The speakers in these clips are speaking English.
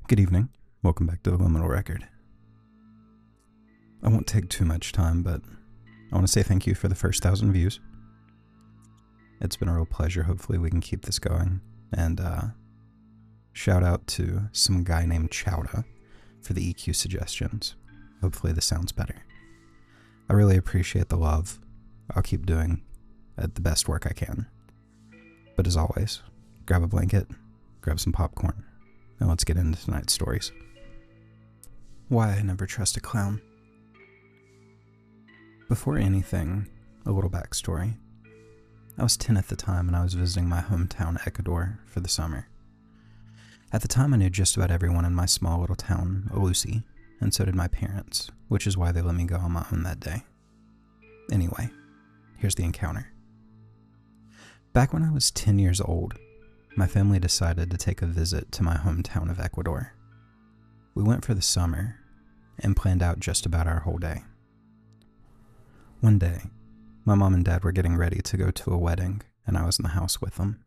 Good evening. Welcome back to the Liminal Record. I won't take too much time, but I want to say thank you for the first 1,000 views. It's been a real pleasure. Hopefully we can keep this going. And shout out to some guy named Chowda for the EQ suggestions. Hopefully this sounds better. I really appreciate the love. I'll keep doing the best work I can. But as always, grab a blanket, grab some popcorn, and let's get into tonight's stories. Why I never trust a clown. Before anything, a little backstory. I was 10 at the time and I was visiting my hometown, Ecuador, for the summer. At the time I knew just about everyone in my small little town, Lucy, and so did my parents, which is why they let me go on my own that day. Anyway, here's the encounter. Back when I was 10 years old, my family decided to take a visit to my hometown of Ecuador. We went for the summer and planned out just about our whole day. One day, my mom and dad were getting ready to go to a wedding, and I was in the house with them.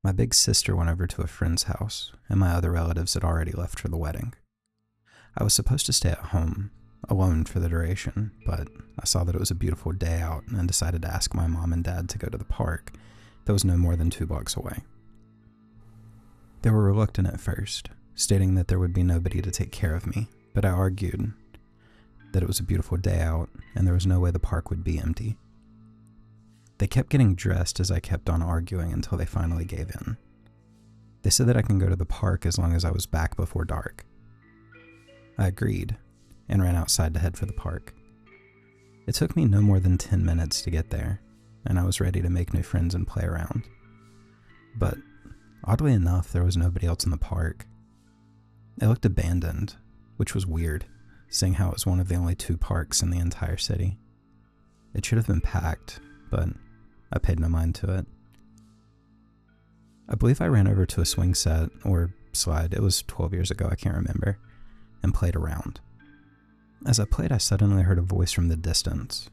My big sister went over to a friend's house, and my other relatives had already left for the wedding. I was supposed to stay at home, alone for the duration, but I saw that it was a beautiful day out and decided to ask my mom and dad to go to the park that was no more than 2 blocks away. They were reluctant at first, stating that there would be nobody to take care of me, but I argued that it was a beautiful day out and there was no way the park would be empty. They kept getting dressed as I kept on arguing until they finally gave in. They said that I can go to the park as long as I was back before dark. I agreed and ran outside to head for the park. It took me no more than 10 minutes to get there, and I was ready to make new friends and play around. But oddly enough, there was nobody else in the park. It looked abandoned, which was weird, seeing how it was one of the only 2 parks in the entire city. It should have been packed, but I paid no mind to it. I believe I ran over to a swing set, or slide, it was 12 years ago, I can't remember, and played around. As I played, I suddenly heard a voice from the distance.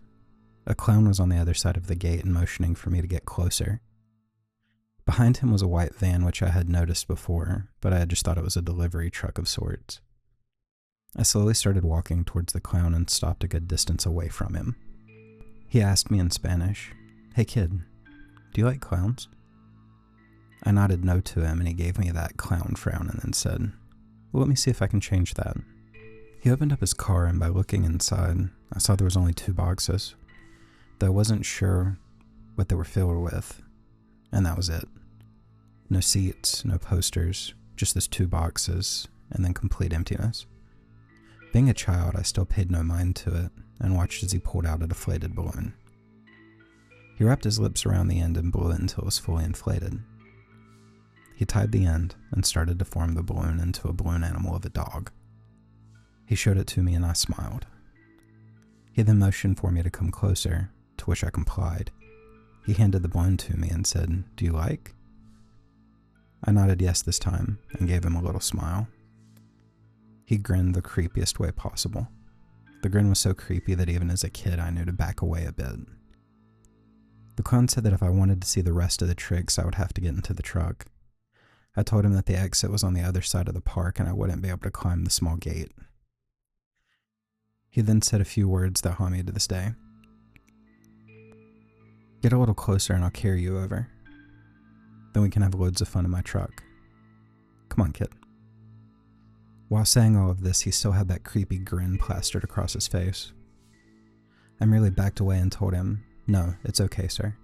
A clown was on the other side of the gate and motioning for me to get closer. Behind him was a white van, which I had noticed before, but I had just thought it was a delivery truck of sorts. I slowly started walking towards the clown and stopped a good distance away from him. He asked me in Spanish, "Hey kid, do you like clowns?" I nodded no to him and he gave me that clown frown and then said, "Well, let me see if I can change that." He opened up his car and by looking inside, I saw there was only 2 boxes, though I wasn't sure what they were filled with, and that was it. No seats, no posters, just those 2 boxes, and then complete emptiness. Being a child, I still paid no mind to it, and watched as he pulled out a deflated balloon. He wrapped his lips around the end and blew it until it was fully inflated. He tied the end and started to form the balloon into a balloon animal of a dog. He showed it to me and I smiled. He then motioned for me to come closer, to which I complied. He handed the balloon to me and said, "Do you like?" I nodded yes this time and gave him a little smile. He grinned the creepiest way possible. The grin was so creepy that even as a kid I knew to back away a bit. The clown said that if I wanted to see the rest of the tricks I would have to get into the truck. I told him that the exit was on the other side of the park and I wouldn't be able to climb the small gate. He then said a few words that haunt me to this day. "Get a little closer and I'll carry you over. Then we can have loads of fun in my truck. Come on, kid." While saying all of this, he still had that creepy grin plastered across his face. I merely backed away and told him, "No, it's okay, sir."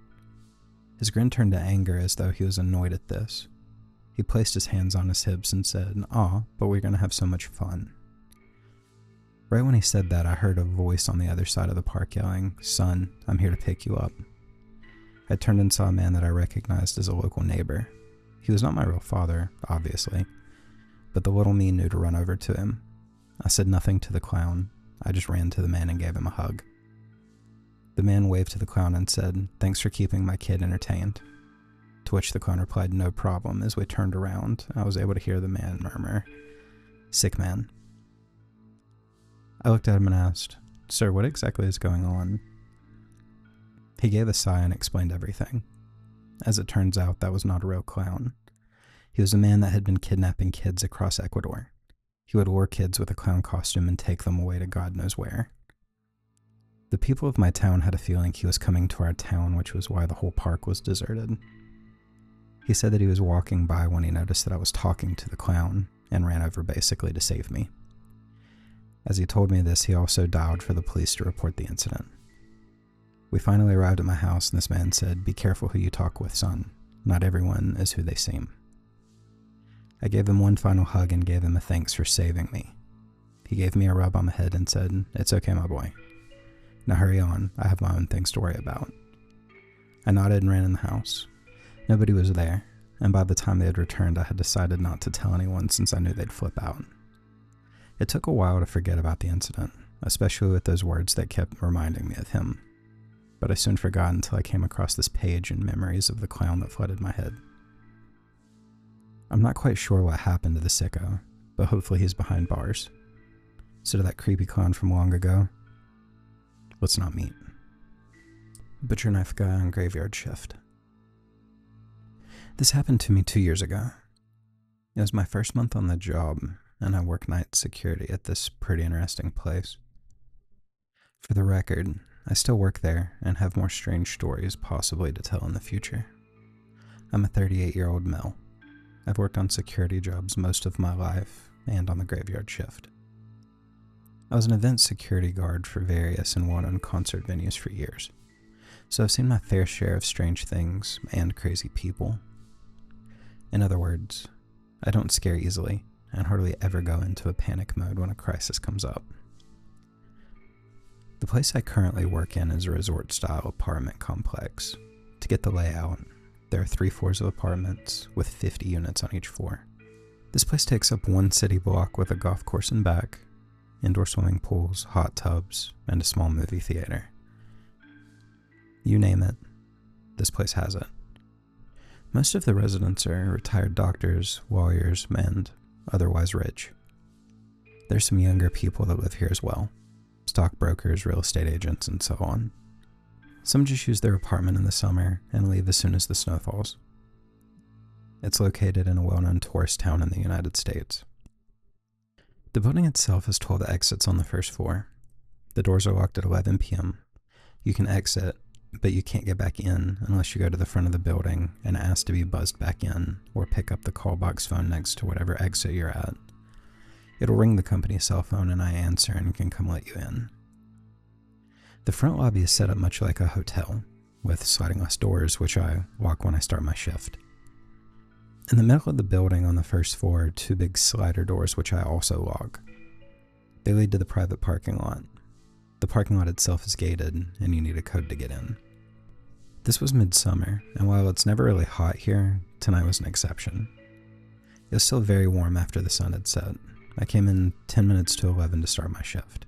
His grin turned to anger as though he was annoyed at this. He placed his hands on his hips and said, "Aw, but we're gonna have so much fun." Right when he said that, I heard a voice on the other side of the park yelling, "Son, I'm here to pick you up." I turned and saw a man that I recognized as a local neighbor. He was not my real father, obviously, but the little me knew to run over to him. I said nothing to the clown. I just ran to the man and gave him a hug. The man waved to the clown and said, "Thanks for keeping my kid entertained." To which the clown replied, "No problem." As we turned around, I was able to hear the man murmur, "Sick man." I looked at him and asked, "Sir, what exactly is going on?" He gave a sigh and explained everything. As it turns out, that was not a real clown. He was a man that had been kidnapping kids across Ecuador. He would lure kids with a clown costume and take them away to God knows where. The people of my town had a feeling he was coming to our town, which was why the whole park was deserted. He said that he was walking by when he noticed that I was talking to the clown and ran over basically to save me. As he told me this, he also dialed for the police to report the incident. We finally arrived at my house, and this man said, "Be careful who you talk with, son. Not everyone is who they seem." I gave him one final hug and gave him a thanks for saving me. He gave me a rub on the head and said, "It's okay, my boy. Now hurry on, I have my own things to worry about." I nodded and ran in the house. Nobody was there, and by the time they had returned, I had decided not to tell anyone since I knew they'd flip out. It took a while to forget about the incident, especially with those words that kept reminding me of him. But I soon forgot until I came across this page and memories of the clown that flooded my head. I'm not quite sure what happened to the sicko, but hopefully he's behind bars. So to that creepy clown from long ago, let's not meet. Butcher knife guy on graveyard shift. This happened to me 2 years ago. It was my first month on the job, and I work night security at this pretty interesting place. For the record, I still work there and have more strange stories possibly to tell in the future. I'm a 38-year-old male. I've worked on security jobs most of my life and on the graveyard shift. I was an event security guard for various and well-known concert venues for years, so I've seen my fair share of strange things and crazy people. In other words, I don't scare easily and hardly ever go into a panic mode when a crisis comes up. The place I currently work in is a resort-style apartment complex. To get the layout, there are 3 floors of apartments with 50 units on each floor. This place takes up 1 city block with a golf course in back, indoor swimming pools, hot tubs, and a small movie theater. You name it, this place has it. Most of the residents are retired doctors, lawyers, and otherwise rich. There's some younger people that live here as well. Stockbrokers, real estate agents, and so on. Some just use their apartment in the summer and leave as soon as the snow falls. It's located in a well-known tourist town in the United States. The building itself has 12 exits on the first floor. The doors are locked at 11 p.m. You can exit, but you can't get back in unless you go to the front of the building and ask to be buzzed back in or pick up the call box phone next to whatever exit you're at. It'll ring the company cell phone and I answer and can come let you in. The front lobby is set up much like a hotel, with sliding glass doors, which I lock when I start my shift. In the middle of the building on the first floor are 2 big slider doors, which I also lock. They lead to the private parking lot. The parking lot itself is gated, and you need a code to get in. This was midsummer, and while it's never really hot here, tonight was an exception. It was still very warm after the sun had set. I came in 10 minutes to 11 to start my shift.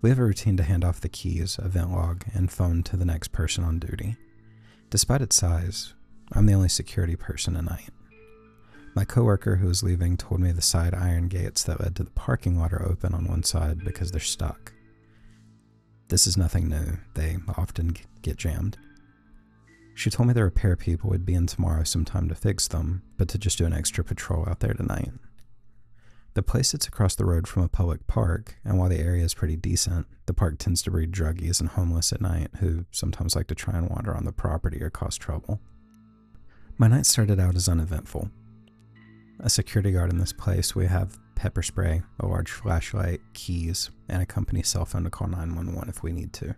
We have a routine to hand off the keys, event log, and phone to the next person on duty. Despite its size, I'm the only security person tonight. My coworker who was leaving told me the side iron gates that led to the parking lot are open on one side because they're stuck. This is nothing new. They often get jammed. She told me the repair people would be in tomorrow sometime to fix them, but to just do an extra patrol out there tonight. The place sits across the road from a public park, and while the area is pretty decent, the park tends to breed druggies and homeless at night who sometimes like to try and wander on the property or cause trouble. My night started out as uneventful. A security guard in this place, we have pepper spray, a large flashlight, keys, and a company cell phone to call 911 if we need to.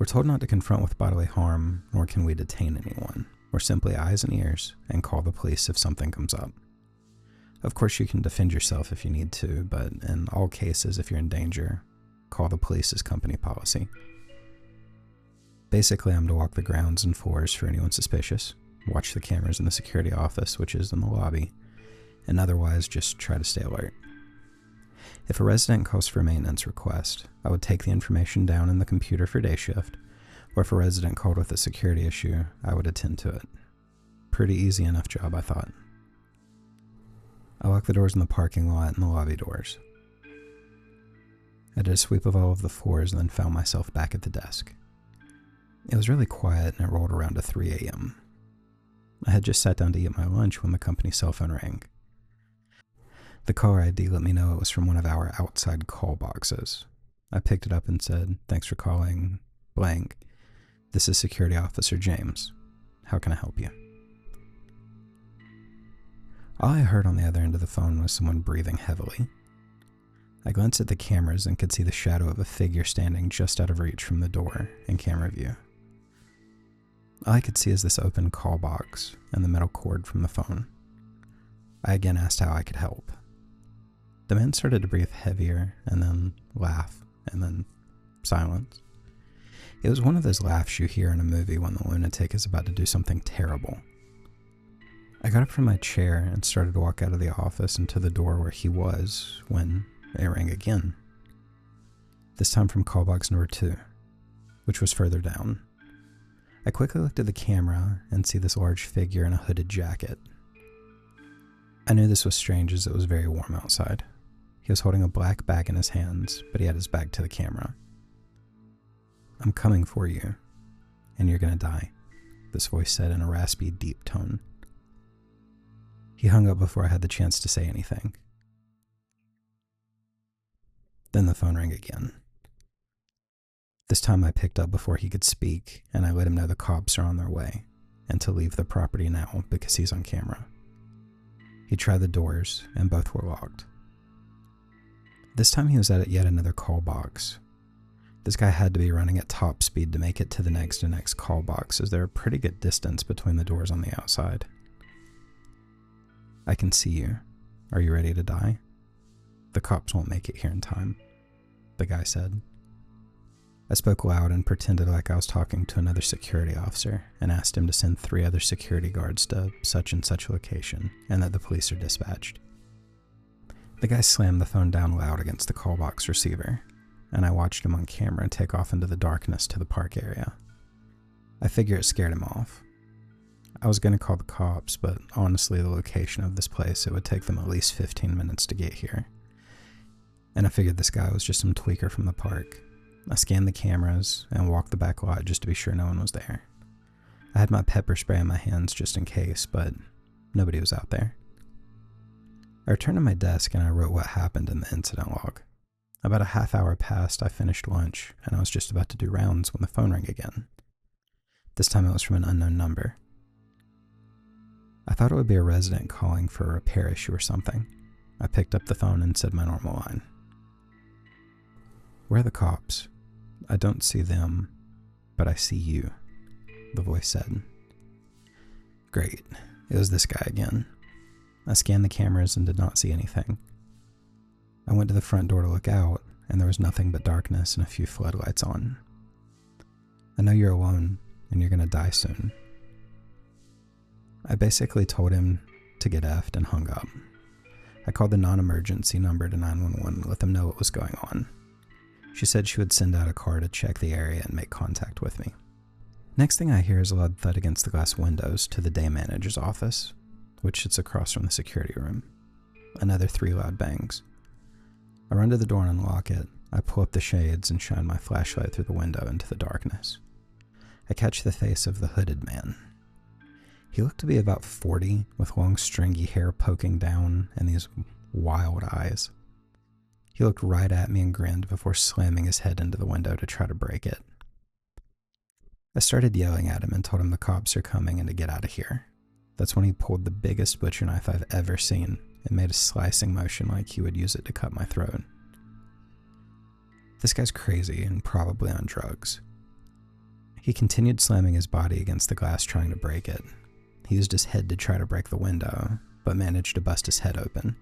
We're told not to confront with bodily harm, nor can we detain anyone. We're simply eyes and ears, and call the police if something comes up. Of course, you can defend yourself if you need to, but in all cases, if you're in danger, call the police as company policy. Basically, I'm to walk the grounds and floors for anyone suspicious, watch the cameras in the security office, which is in the lobby, and otherwise just try to stay alert. If a resident calls for a maintenance request, I would take the information down in the computer for day shift, or if a resident called with a security issue, I would attend to it. Pretty easy enough job, I thought. I locked the doors in the parking lot and the lobby doors. I did a sweep of all of the floors and then found myself back at the desk. It was really quiet and it rolled around to 3 a.m. I had just sat down to eat my lunch when the company cell phone rang. The caller ID let me know it was from one of our outside call boxes. I picked it up and said, "Thanks for calling blank. This is Security Officer James. How can I help you?" All I heard on the other end of the phone was someone breathing heavily. I glanced at the cameras and could see the shadow of a figure standing just out of reach from the door in camera view. All I could see is this open call box and the metal cord from the phone. I again asked how I could help. The man started to breathe heavier and then laugh and then silence. It was one of those laughs you hear in a movie when the lunatic is about to do something terrible. I got up from my chair and started to walk out of the office and to the door where he was when it rang again. This time from call box number 2, which was further down. I quickly looked at the camera and see this large figure in a hooded jacket. I knew this was strange as it was very warm outside. He was holding a black bag in his hands, but he had his back to the camera. "I'm coming for you, and you're gonna die," this voice said in a raspy, deep tone. He hung up before I had the chance to say anything. Then the phone rang again. This time I picked up before he could speak, and I let him know the cops are on their way, and to leave the property now because he's on camera. He tried the doors, and both were locked. This time he was at yet another call box. This guy had to be running at top speed to make it to the next and next call box, as there are a pretty good distance between the doors on the outside. "I can see you. Are you ready to die? The cops won't make it here in time," the guy said. I spoke loud and pretended like I was talking to another security officer and asked him to send 3 other security guards to such and such location and that the police are dispatched. The guy slammed the phone down loud against the call box receiver, and I watched him on camera take off into the darkness to the park area. I figure it scared him off. I was going to call the cops, but honestly the location of this place, it would take them at least 15 minutes to get here. And I figured this guy was just some tweaker from the park. I scanned the cameras and walked the back lot just to be sure no one was there. I had my pepper spray in my hands just in case, but nobody was out there. I returned to my desk and I wrote what happened in the incident log. About a half hour passed, I finished lunch, and I was just about to do rounds when the phone rang again. This time it was from an unknown number. I thought it would be a resident calling for a repair issue or something. I picked up the phone and said my normal line. "Where are the cops? I don't see them, but I see you," the voice said. Great. It was this guy again. I scanned the cameras and did not see anything. I went to the front door to look out, and there was nothing but darkness and a few floodlights on. "I know you're alone, and you're gonna die soon." I basically told him to get effed and hung up. I called the non-emergency number to 911 and let them know what was going on. She said she would send out a car to check the area and make contact with me. Next thing I hear is a loud thud against the glass windows to the day manager's office, which sits across from the security room. Another 3 loud bangs. I run to the door and unlock it. I pull up the shades and shine my flashlight through the window into the darkness. I catch the face of the hooded man. He looked to be about 40, with long stringy hair poking down and these wild eyes. He looked right at me and grinned before slamming his head into the window to try to break it. I started yelling at him and told him the cops are coming and to get out of here. That's when he pulled the biggest butcher knife I've ever seen and made a slicing motion like he would use it to cut my throat. This guy's crazy and probably on drugs. He continued slamming his body against the glass trying to break it. He used his head to try to break the window, but managed to bust his head open.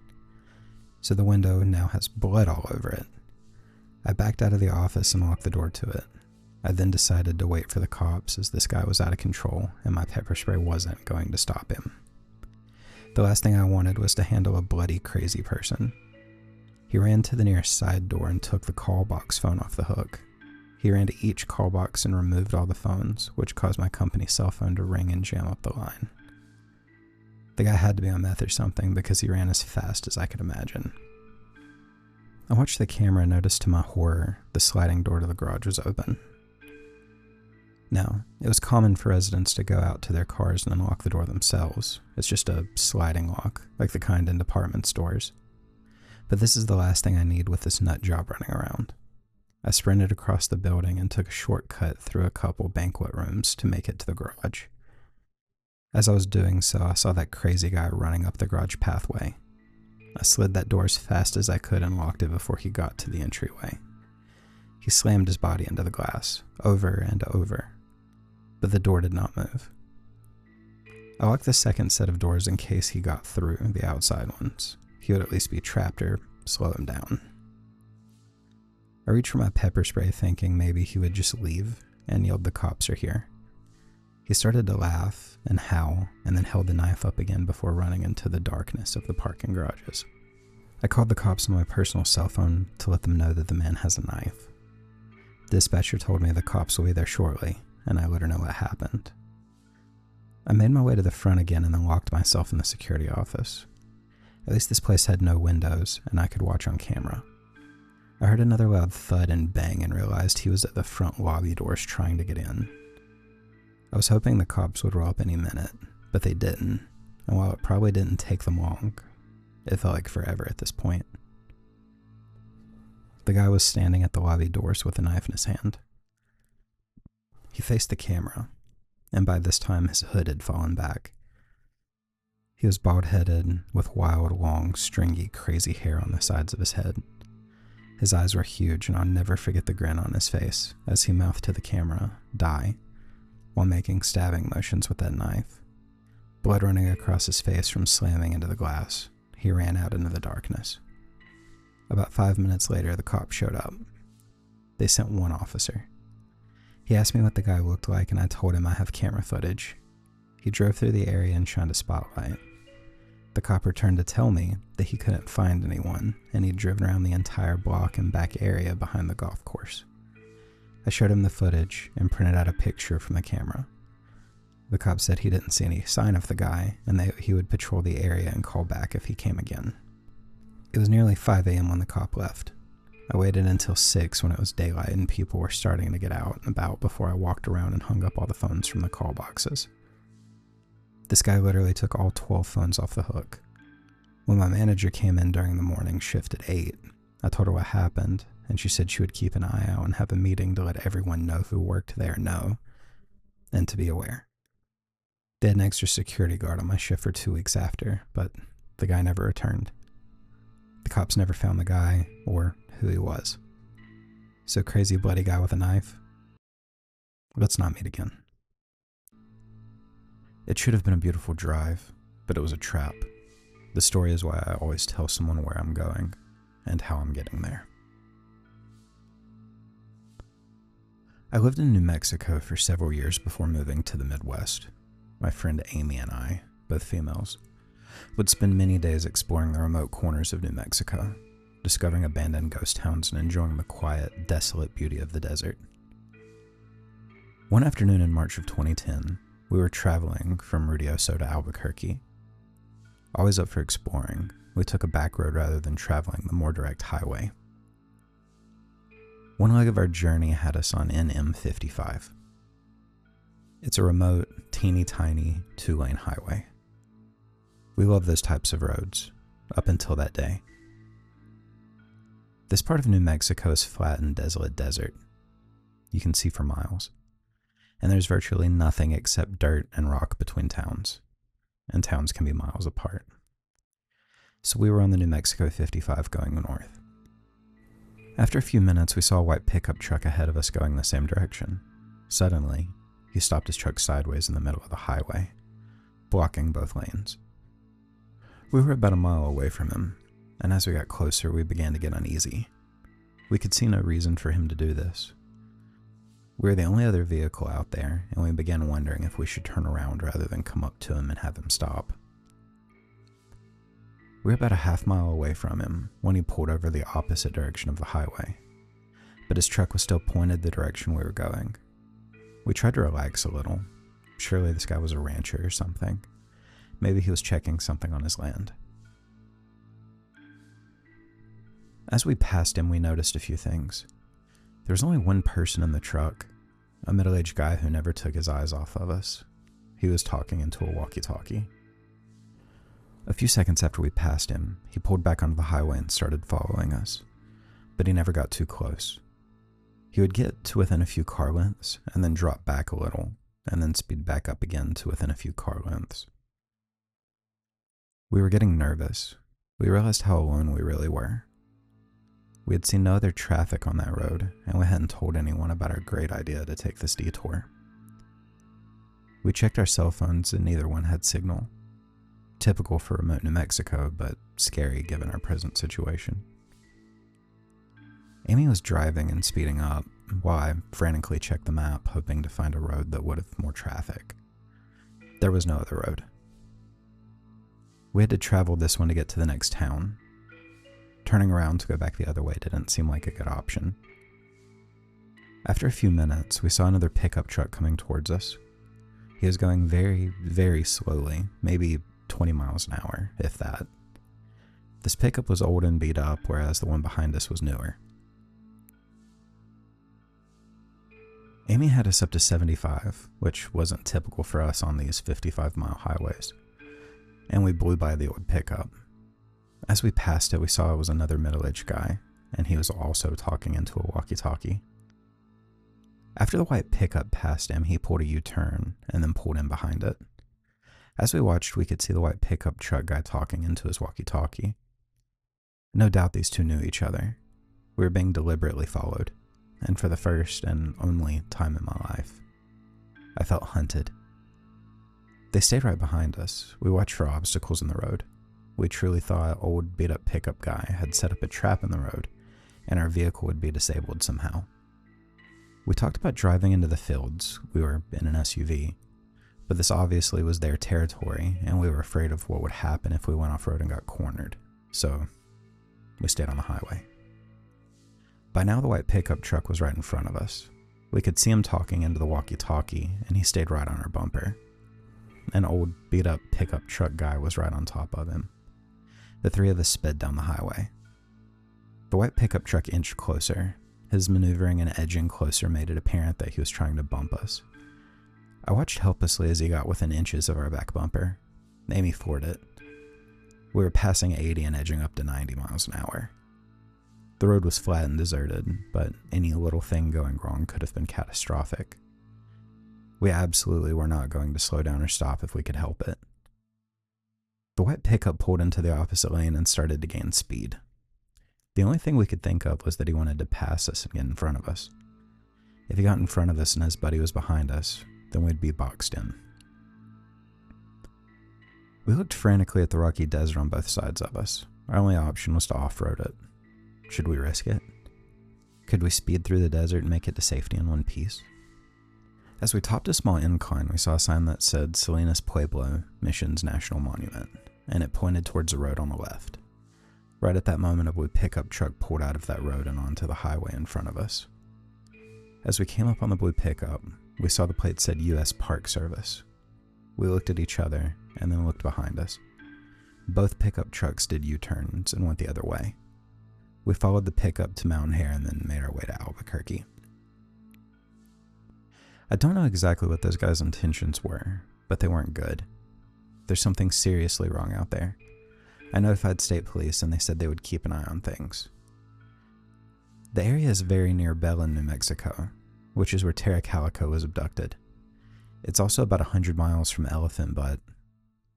So the window now has blood all over it. I backed out of the office and locked the door to it. I then decided to wait for the cops as this guy was out of control and my pepper spray wasn't going to stop him. The last thing I wanted was to handle a bloody, crazy person. He ran to the nearest side door and took the call box phone off the hook. He ran to each call box and removed all the phones, which caused my company's cell phone to ring and jam up the line. The guy had to be on meth or something because he ran as fast as I could imagine. I watched the camera and noticed to my horror, the sliding door to the garage was open. Now, it was common for residents to go out to their cars and then lock the door themselves. It's just a sliding lock, like the kind in department stores. But this is the last thing I need with this nut job running around. I sprinted across the building and took a shortcut through a couple banquet rooms to make it to the garage. As I was doing so, I saw that crazy guy running up the garage pathway. I slid that door as fast as I could and locked it before he got to the entryway. He slammed his body into the glass, over and over, but the door did not move. I locked the second set of doors in case he got through the outside ones. He would at least be trapped or slow him down. I reached for my pepper spray thinking maybe he would just leave and yelled the cops are here. He started to laugh and howl and then held the knife up again before running into the darkness of the parking garages. I called the cops on my personal cell phone to let them know that the man has a knife. Dispatcher told me the cops will be there shortly, and I let her know what happened. I made my way to the front again and then locked myself in the security office. At least this place had no windows, and I could watch on camera. I heard another loud thud and bang and realized he was at the front lobby doors trying to get in. I was hoping the cops would roll up any minute, but they didn't, and while it probably didn't take them long, it felt like forever at this point. The guy was standing at the lobby doors with a knife in his hand. He faced the camera, and by this time his hood had fallen back. He was bald-headed, with wild, long, stringy, crazy hair on the sides of his head. His eyes were huge, and I'll never forget the grin on his face as he mouthed to the camera, "Die," while making stabbing motions with that knife. Blood running across his face from slamming into the glass, he ran out into the darkness. About 5 minutes later, the cops showed up. They sent one officer. He asked me what the guy looked like, and I told him I have camera footage. He drove through the area and shined a spotlight. The cop returned to tell me that he couldn't find anyone, and he'd driven around the entire block and back area behind the golf course. I showed him the footage and printed out a picture from the camera. The cop said he didn't see any sign of the guy, and that he would patrol the area and call back if he came again. It was nearly 5 a.m. when the cop left. I waited until 6 when it was daylight and people were starting to get out and about before I walked around and hung up all the phones from the call boxes. This guy literally took all 12 phones off the hook. When my manager came in during the morning shift at 8, I told her what happened, and she said she would keep an eye out and have a meeting to let everyone know who worked there know, and to be aware. They had an extra security guard on my shift for 2 weeks after, but the guy never returned. The cops never found the guy or who he was. So crazy bloody guy with a knife? Let's not meet again. It should have been a beautiful drive, but it was a trap. The story is why I always tell someone where I'm going and how I'm getting there. I lived in New Mexico for several years before moving to the Midwest. My friend Amy and I, both females, would spend many days exploring the remote corners of New Mexico, discovering abandoned ghost towns and enjoying the quiet, desolate beauty of the desert. One afternoon in March of 2010, we were traveling from Ruidoso to Albuquerque. Always up for exploring, we took a back road rather than traveling the more direct highway. One leg of our journey had us on NM55. It's a remote, teeny-tiny, 2-lane highway. We love those types of roads, up until that day. This part of New Mexico is flat and desolate desert. You can see for miles. And there's virtually nothing except dirt and rock between towns. And towns can be miles apart. So we were on the New Mexico 55 going north. After a few minutes, we saw a white pickup truck ahead of us going the same direction. Suddenly, he stopped his truck sideways in the middle of the highway, blocking both lanes. We were about a mile away from him, and as we got closer, we began to get uneasy. We could see no reason for him to do this. We were the only other vehicle out there, and we began wondering if we should turn around rather than come up to him and have him stop. We were about a half-mile away from him when he pulled over the opposite direction of the highway, but his truck was still pointed the direction we were going. We tried to relax a little. Surely this guy was a rancher or something. Maybe he was checking something on his land. As we passed him, we noticed a few things. There was only one person in the truck, a middle-aged guy who never took his eyes off of us. He was talking into a walkie-talkie. A few seconds after we passed him, he pulled back onto the highway and started following us, but he never got too close. He would get to within a few car lengths and then drop back a little, and then speed back up again to within a few car lengths. We were getting nervous. We realized how alone we really were. We had seen no other traffic on that road, and we hadn't told anyone about our great idea to take this detour. We checked our cell phones and neither one had signal. Typical for remote New Mexico, but scary given our present situation. Amy was driving and speeding up, while I frantically checked the map, hoping to find a road that would have more traffic. There was no other road. We had to travel this one to get to the next town. Turning around to go back the other way didn't seem like a good option. After a few minutes, we saw another pickup truck coming towards us. He was going very, very slowly, maybe 20 miles an hour, if that. This pickup was old and beat up, whereas the one behind us was newer. Amy had us up to 75, which wasn't typical for us on these 55-mile highways, and we blew by the old pickup. As we passed it, we saw it was another middle-aged guy, and he was also talking into a walkie-talkie. After the white pickup passed him, he pulled a U-turn and then pulled in behind it. As we watched, we could see the white pickup truck guy talking into his walkie-talkie. No doubt these two knew each other. We were being deliberately followed, and for the first and only time in my life, I felt hunted. They stayed right behind us. We watched for obstacles in the road. We truly thought an old beat-up pickup guy had set up a trap in the road, and our vehicle would be disabled somehow. We talked about driving into the fields. We were in an SUV, but this obviously was their territory, and we were afraid of what would happen if we went off-road and got cornered, so we stayed on the highway. By now, the white pickup truck was right in front of us. We could see him talking into the walkie-talkie, and he stayed right on our bumper. An old, beat-up pickup truck guy was right on top of him. The three of us sped down the highway. The white pickup truck inched closer. His maneuvering and edging closer made it apparent that he was trying to bump us. I watched helplessly as he got within inches of our back bumper. Amy floored it. We were passing 80 and edging up to 90 miles an hour. The road was flat and deserted, but any little thing going wrong could have been catastrophic. We absolutely were not going to slow down or stop if we could help it. The white pickup pulled into the opposite lane and started to gain speed. The only thing we could think of was that he wanted to pass us and get in front of us. If he got in front of us and his buddy was behind us, then we'd be boxed in. We looked frantically at the rocky desert on both sides of us. Our only option was to off-road it. Should we risk it? Could we speed through the desert and make it to safety in one piece? As we topped a small incline, we saw a sign that said Salinas Pueblo Missions National Monument, and it pointed towards the road on the left. Right at that moment, a blue pickup truck pulled out of that road and onto the highway in front of us. As we came up on the blue pickup, we saw the plate said U.S. Park Service. We looked at each other and then looked behind us. Both pickup trucks did U-turns and went the other way. We followed the pickup to Mountain Hare and then made our way to Albuquerque. I don't know exactly what those guys' intentions were, but they weren't good. There's something seriously wrong out there. I notified state police and they said they would keep an eye on things. The area is very near Belen, New Mexico, which is where Tara Calico was abducted. It's also about 100 miles from Elephant Butte,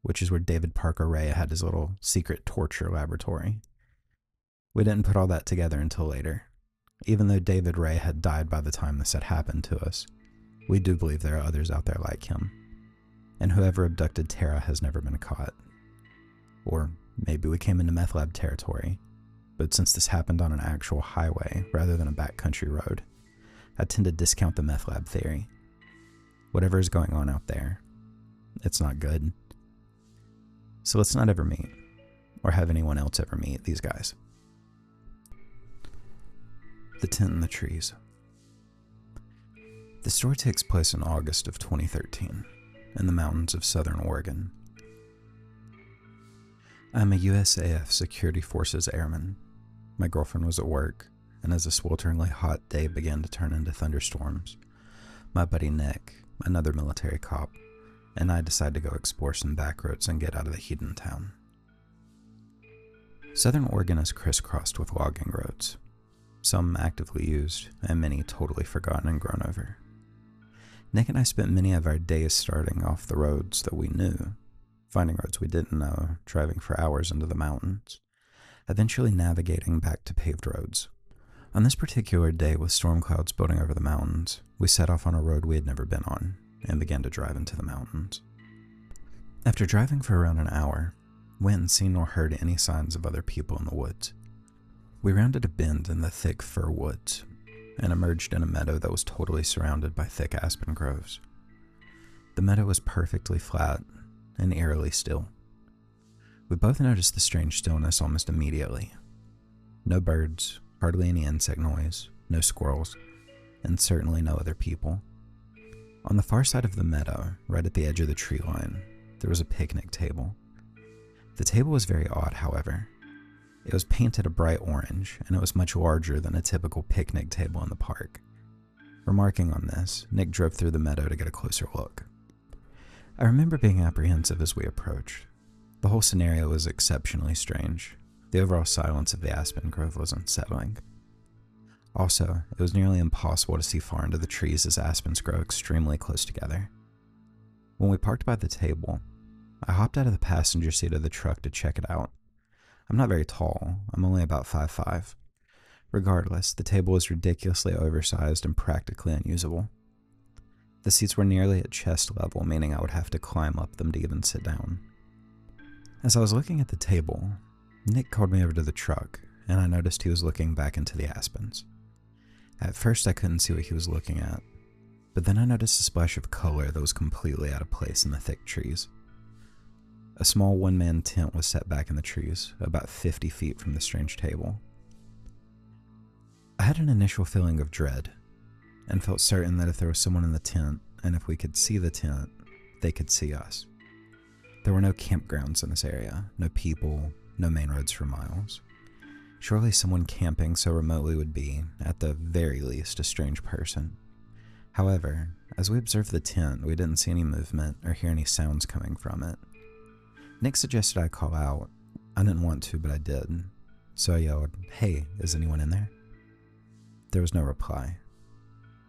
which is where David Parker Ray had his little secret torture laboratory. We didn't put all that together until later. Even though David Ray had died by the time this had happened to us, we do believe there are others out there like him. And whoever abducted Tara has never been caught. Or maybe we came into meth lab territory, but since this happened on an actual highway rather than a backcountry road, I tend to discount the meth lab theory. Whatever is going on out there, it's not good. So let's not ever meet, or have anyone else ever meet these guys. The Tent in the Trees. The story takes place in August of 2013, in the mountains of southern Oregon. I'm a USAF Security Forces airman. My girlfriend was at work, and as a swelteringly hot day began to turn into thunderstorms, My buddy Nick, another military cop, and I decided to go explore some back roads and get out of the heat in town. Southern Oregon is crisscrossed with logging roads, some actively used and many totally forgotten and grown over. Nick and I spent many of our days starting off the roads that we knew, finding roads we didn't know, driving for hours into the mountains, eventually navigating back to paved roads. On this particular day, with storm clouds building over the mountains, we set off on a road we had never been on and began to drive into the mountains. After driving for around an hour, we hadn't seen nor heard any signs of other people in the woods. We rounded a bend in the thick fir woods and emerged in a meadow that was totally surrounded by thick aspen groves. The meadow was perfectly flat and eerily still. We both noticed the strange stillness almost immediately. No birds, hardly any insect noise, no squirrels, and certainly no other people. On the far side of the meadow, right at the edge of the tree line, there was a picnic table. The table was very odd, however. It was painted a bright orange, and it was much larger than a typical picnic table in the park. Remarking on this, Nick drove through the meadow to get a closer look. I remember being apprehensive as we approached. The whole scenario was exceptionally strange. The overall silence of the aspen grove was unsettling. Also, it was nearly impossible to see far into the trees as aspens grow extremely close together. When we parked by the table, I hopped out of the passenger seat of the truck to check it out. I'm not very tall, I'm only about 5'5". Regardless, the table was ridiculously oversized and practically unusable. The seats were nearly at chest level, meaning I would have to climb up them to even sit down. As I was looking at the table, Nick called me over to the truck, and I noticed he was looking back into the aspens. At first I couldn't see what he was looking at, but then I noticed a splash of color that was completely out of place in the thick trees. A small one-man tent was set back in the trees, about 50 feet from the strange table. I had an initial feeling of dread, and felt certain that if there was someone in the tent, and if we could see the tent, they could see us. There were no campgrounds in this area, no people, no main roads for miles. Surely someone camping so remotely would be, at the very least, a strange person. However, as we observed the tent, we didn't see any movement or hear any sounds coming from it. Nick suggested I call out. I didn't want to, but I did. So I yelled, "Hey, is anyone in there?" There was no reply.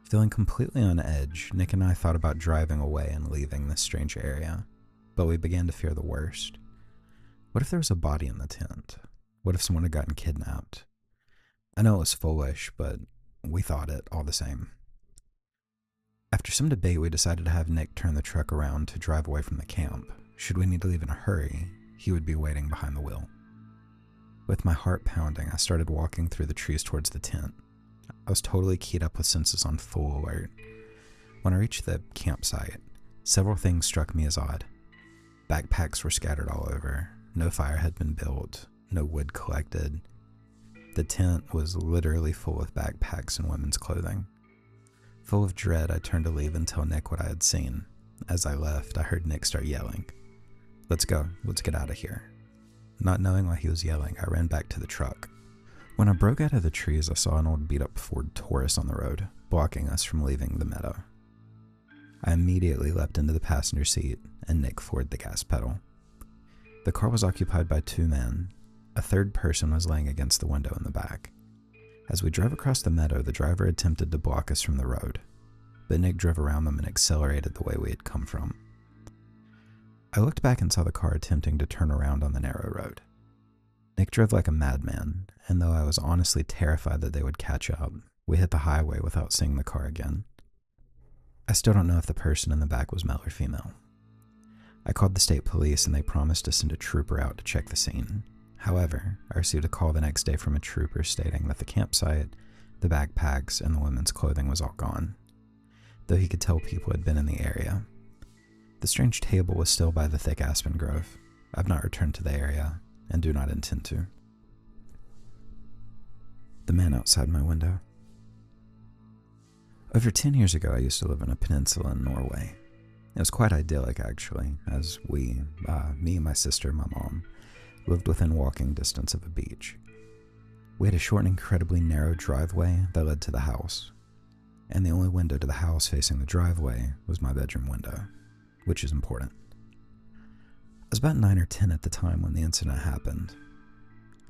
Feeling completely on edge, Nick and I thought about driving away and leaving this strange area, but we began to fear the worst. What if there was a body in the tent? What if someone had gotten kidnapped? I know it was foolish, but we thought it all the same. After some debate, we decided to have Nick turn the truck around to drive away from the camp. Should we need to leave in a hurry, he would be waiting behind the wheel. With my heart pounding, I started walking through the trees towards the tent. I was totally keyed up with senses on full alert. When I reached the campsite, several things struck me as odd. Backpacks were scattered all over. No fire had been built. No wood collected. The tent was literally full of backpacks and women's clothing. Full of dread, I turned to leave and tell Nick what I had seen. As I left, I heard Nick start yelling, "Let's go, let's get out of here." Not knowing why he was yelling, I ran back to the truck. When I broke out of the trees, I saw an old beat-up Ford Taurus on the road, blocking us from leaving the meadow. I immediately leapt into the passenger seat, and Nick floored the gas pedal. The car was occupied by 2 men. A third person was laying against the window in the back. As we drove across the meadow, the driver attempted to block us from the road, but Nick drove around them and accelerated the way we had come from. I looked back and saw the car attempting to turn around on the narrow road. Nick drove like a madman, and though I was honestly terrified that they would catch up, we hit the highway without seeing the car again. I still don't know if the person in the back was male or female. I called the state police and they promised to send a trooper out to check the scene. However, I received a call the next day from a trooper stating that the campsite, the backpacks, and the women's clothing was all gone, though he could tell people had been in the area. The strange table was still by the thick aspen grove. I've not returned to the area, and do not intend to. The man outside my window. Over 10 years ago, I used to live in a peninsula in Norway. It was quite idyllic, actually, as we, me, my sister, and my mom, lived within walking distance of a beach. We had a short and incredibly narrow driveway that led to the house. and the only window to the house facing the driveway was my bedroom window, which is important. I was about 9 or 10 at the time when the incident happened.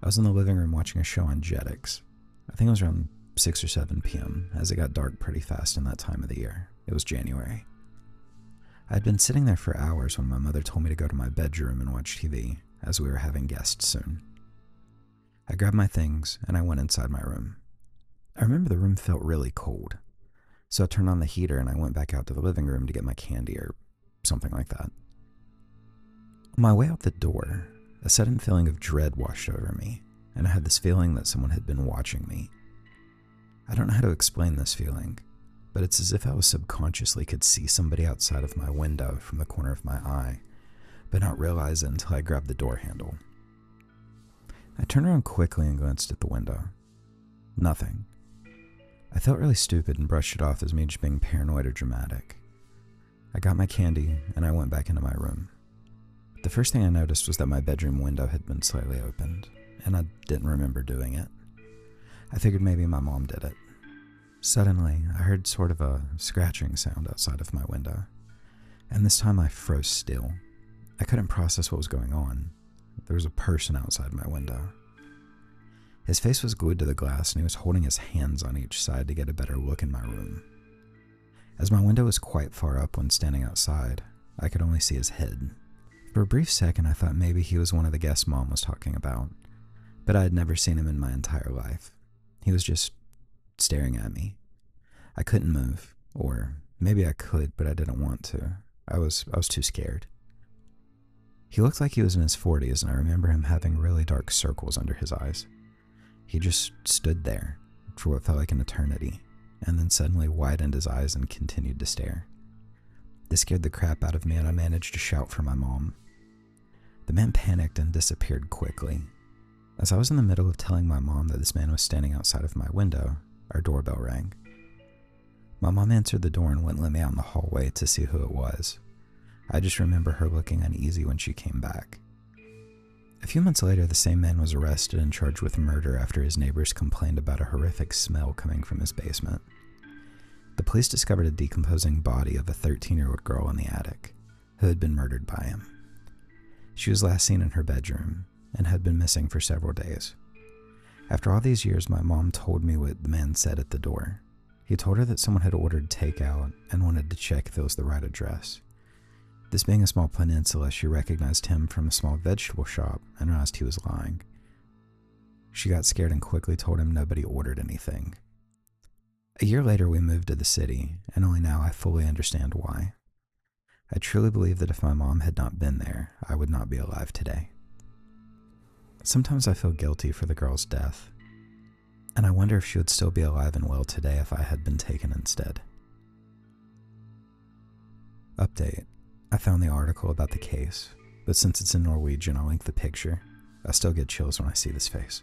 I was in the living room watching a show on Jetix. I think it was around 6 or 7 p.m., as it got dark pretty fast in that time of the year. It was January. I had been sitting there for hours when my mother told me to go to my bedroom and watch TV, as we were having guests soon. I grabbed my things and I went inside my room. I remember the room felt really cold, so I turned on the heater and I went back out to the living room to get my candy or something like that. On my way out the door, a sudden feeling of dread washed over me, and I had this feeling that someone had been watching me. I don't know how to explain this feeling, but it's as if I was subconsciously could see somebody outside of my window from the corner of my eye, but not realize it until I grabbed the door handle. I turned around quickly and glanced at the window. Nothing. I felt really stupid and brushed it off as me just being paranoid or dramatic. I got my candy and I went back into my room. The first thing I noticed was that my bedroom window had been slightly opened, and I didn't remember doing it. I figured maybe my mom did it. Suddenly, I heard sort of a scratching sound outside of my window, and this time I froze still. I couldn't process what was going on. There was a person outside my window. His face was glued to the glass, and he was holding his hands on each side to get a better look in my room. As my window was quite far up when standing outside, I could only see his head. For a brief second, I thought maybe he was one of the guests Mom was talking about, but I had never seen him in my entire life. He was just staring at me. I couldn't move, or maybe I could, but I didn't want to. I was too scared. He looked like he was in his 40s, and I remember him having really dark circles under his eyes. He just stood there for what felt like an eternity, and then suddenly widened his eyes and continued to stare. This scared the crap out of me, and I managed to shout for my mom. The man panicked and disappeared quickly. As I was in the middle of telling my mom that this man was standing outside of my window, our doorbell rang. My mom answered the door and wouldn't let me out in the hallway to see who it was. I just remember her looking uneasy when she came back. A few months later, the same man was arrested and charged with murder after his neighbors complained about a horrific smell coming from his basement. The police discovered a decomposing body of a 13-year-old girl in the attic, who had been murdered by him. She was last seen in her bedroom, and had been missing for several days. After all these years, my mom told me what the man said at the door. He told her that someone had ordered takeout and wanted to check if it was the right address. This being a small peninsula, she recognized him from a small vegetable shop and realized he was lying. She got scared and quickly told him nobody ordered anything. A year later, we moved to the city, and only now I fully understand why. I truly believe that if my mom had not been there, I would not be alive today. Sometimes I feel guilty for the girl's death, and I wonder if she would still be alive and well today if I had been taken instead. Update. I found the article about the case, but since it's in Norwegian, I'll link the picture. I still get chills when I see this face.